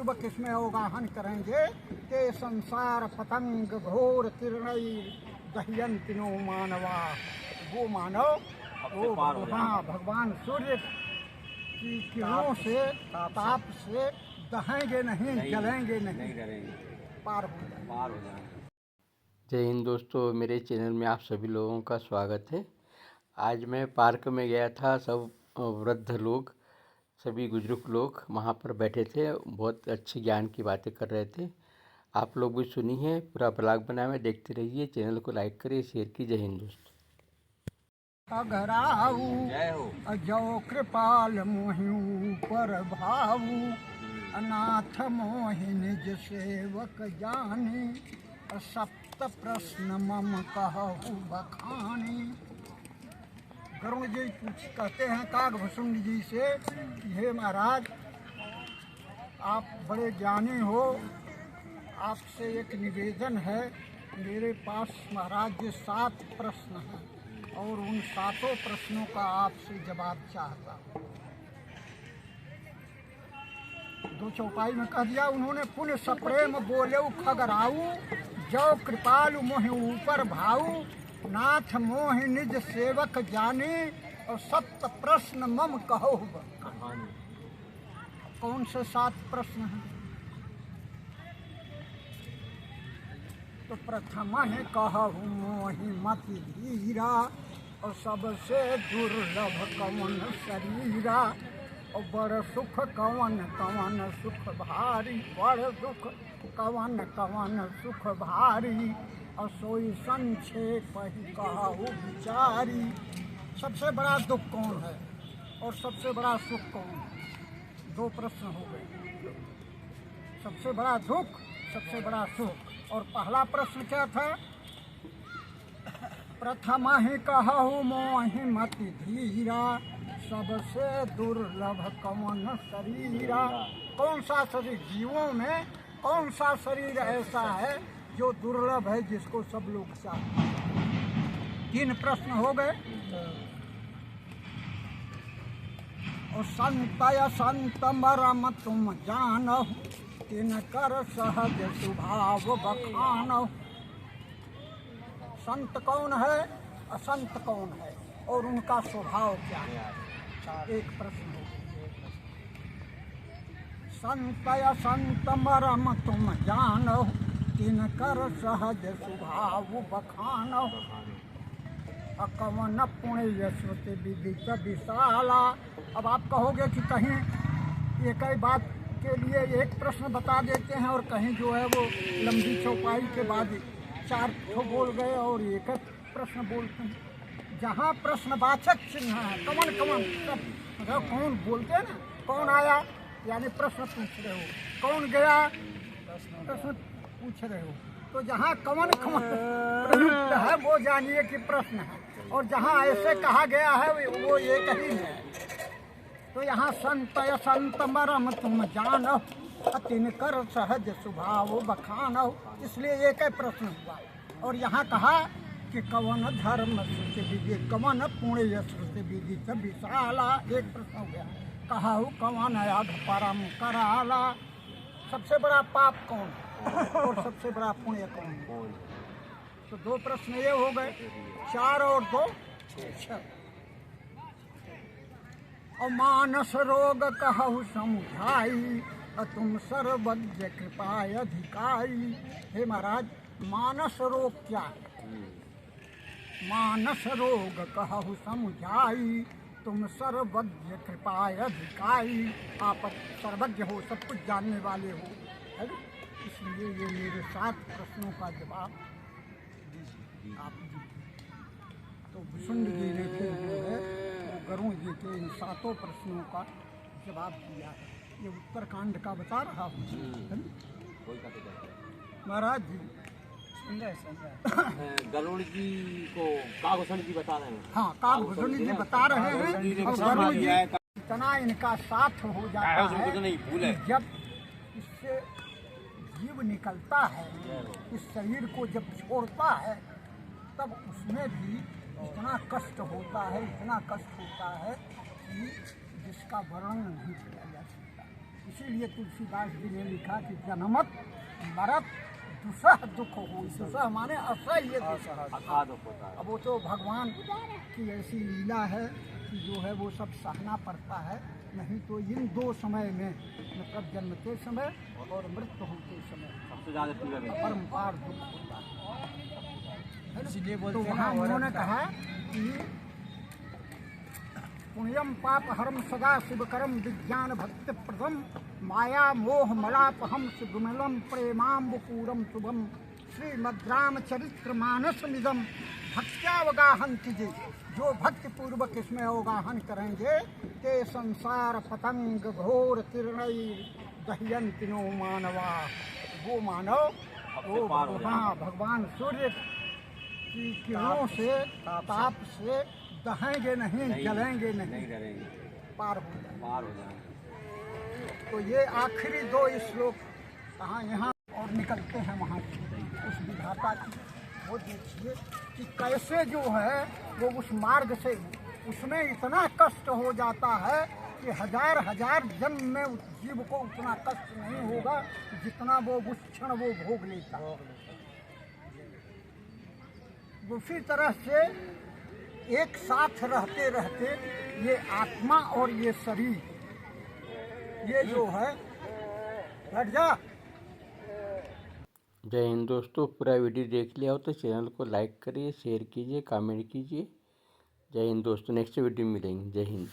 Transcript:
पूर्वक इसमें अवगाहन करेंगे कि संसार पतंग घोर तिरणई दह्यंतिनो मानवा। वो मानव वो हाँ भगवान सूर्य की किरणों से ताप से दहेंगे नहीं, जलेंगे नहीं, पार हो जाएंगे। जय हिंद दोस्तों, मेरे चैनल में आप सभी लोगों का स्वागत है। आज मैं पार्क में गया था। सब वृद्ध लोग, सभी बुजुर्ग लोग वहाँ पर बैठे थे, बहुत अच्छी ज्ञान की बातें कर रहे थे। आप लोग भी सुनिए, पूरा ब्लॉग बना हुआ है, देखते रहिए। चैनल को लाइक करिए, शेयर कीजिए। जय हिंद दोस्तों। अघराऊ जो कृपाल मोहि पर भाऊ, अनाथ मोहि निज सेवक जानी, सप्त प्रश्न मम कहु बखानी। गरुड़ जी कहते हैं कागभूषुंड जी से, हे महाराज आप बड़े ज्ञानी हो, आपसे एक निवेदन है। मेरे पास महाराज ये 7 प्रश्न हैं और उन 7 प्रश्नों का आपसे जवाब चाहता हूँ। 2 चौपाई में कह दिया उन्होंने, पुण्य सप्रेम बोले खगराऊ, जो कृपालु मोहि ऊपर भाऊ, नाथ मोहि निज सेवक जानी, और 7 प्रश्न मम कहो बखानी। कौन से 7 प्रश्न हैं? तो प्रथम है कहु मोहि मति धीरा, और सबसे दुर्लभ कवन शरीरा, और बड़ सुख कवन कवन सुख भारी, बड़ दुख कवन कवन सुख भारी, और सोई संक्षेप ही कहु विचारी। सबसे बड़ा दुख कौन है और सबसे बड़ा सुख कौन है? 2 प्रश्न हो गए। सबसे बड़ा दुख, सबसे बड़ा सुख। और पहला प्रश्न क्या था? प्रथम ही कहु मोहि मति धीरा, सबसे दुर्लभ कवन शरीरा। कौन सा शरीर, जीवों में कौन सा शरीर ऐसा है जो दुर्लभ है, जिसको सब लोग चाहते हैं? 3 प्रश्न हो गए। और संतय संत मरम तुम जानहु, तिनकर सहज स्वभाव बखानहु। संत कौन है, असंत कौन है, और उनका स्वभाव क्या है? 1 प्रश्न हो। संतय संत मरम तुम जानहु, तिनकर सहज स्वभाव बखानहु। कवन पुण्य श्रुति विदित विशाला। अब आप कहोगे कि कहीं एक ही बात के लिए 1 प्रश्न बता देते हैं और कहीं जो है वो लंबी चौपाई के बाद 4 बोल गए और 1 प्रश्न बोलते हैं। जहाँ प्रश्नवाचक चिन्ह है, कवन कवन, सब कौन बोलते हैं ना, कौन आया यानी प्रश्न पूछ रहे हो, कौन गया प्रश्न पूछ रहे हो। तो जहाँ कवन कवन प्रयुक्त है वो जानिए कि प्रश्न है, और जहाँ ऐसे कहा गया है वो एक ही है। तो यहाँ संतय संत मरम तुम जानहु, तिनकर सहज स्वभाव बखानहु, इसलिए 1 ही प्रश्न हुआ। और यहाँ कहा कि कवन धर्म श्रुति विधि, कवन पुण्य श्रुति विधि विशाला। 1 प्रश्न हो गया। कहु कवन अघ परम कराला। सबसे बड़ा पाप कौन है और सबसे बड़ा पुण्य कौन है? तो 2 प्रश्न ये हो गए। 4 और 2 6। और मानस रोग कहु समुझाई, तुम सर्वज्ञ कृपाय अधिकारी। हे महाराज, मानस रोग क्या है? मानस रोग कहु समुझाई, तुम सर्वज्ञ कृपाय अधिकारी। आप सर्वज्ञ हो, सब कुछ जानने वाले हो, है ना? इसलिए ये मेरे 7 प्रश्नों का जवाब आप दीजिए। तो भूषुंड जी ने फिर जो है वो गरुड़ जी के इन 7 प्रश्नों का जवाब दिया है। ये उत्तरकांड का बता रहा हूँ, है ना? महाराज जी गरुड़ जी को कागभूषुंड जी बता रहे हैं। हाँ, कागभूषुंड जी बता रहे हैं। और गरुड़ जी इतना इनका साथ हो जाता है कि जब इससे जीव निकलता है, इस शरीर को जब छोड़ता है, तब उसमें भी इतना कष्ट होता है, इतना कष्ट होता है कि जिसका वर्णन नहीं किया जा सकता। इसीलिए तुलसीदास जी ने लिखा कि जनमत मरत दुसह दुख हो। दुसह माने असह्य दुख। अथाह दुख होता है। अब वो तो भगवान की ऐसी लीला है कि जो है वो सब सहना पड़ता है, नहीं तो इन दो समय में मतलब जन्मते समय और मृत्यु होते समय सबसे ज्यादा पीड़ा मिलती है। परम्पार दुख होता है। इसीलिए तो बोलते हैं वहाँ ना, उन्होंने कहा कि पुण्यम पाप हरम सदा शिवकरम विज्ञान भक्ति प्रदम माया मोह मलापहम सुगुमलम प्रेमाम्बपूरम शुभम श्रीमद्राम चरित्र मानस निदम भक्त्यावगाहन कीजिए। जो भक्ति पूर्वक इसमें अवगाहन करेंगे ते संसार पतंग घोर किरणई दह्यंतिनो मानवा। वो मानव वो हाँ भगवान सूर्य की किरणों से ताप से दहेंगे नहीं, जलेंगे नहीं, डरेंगे, पार हो जाएंगे। पार हो जाएंगे। तो ये आखिरी दो श्लोक कहाँ यहाँ और निकलते हैं वहाँ से उस विधाता की। वो देखिए कि कैसे जो है वो उस मार्ग से उसमें इतना कष्ट हो जाता है कि हजार हजार जन्म में उस जीव को उतना कष्ट नहीं होगा जितना वो उस क्षण वो भोग लेता है। उसी तरह से एक साथ रहते रहते ये आत्मा और ये शरीर ये जो है हट जा। जय हिंद दोस्तों, पूरा वीडियो देख लिया हो तो चैनल को लाइक करिए, शेयर कीजिए, कमेंट कीजिए। जय हिंद दोस्तों, नेक्स्ट वीडियो में मिलेंगे। जय हिंद।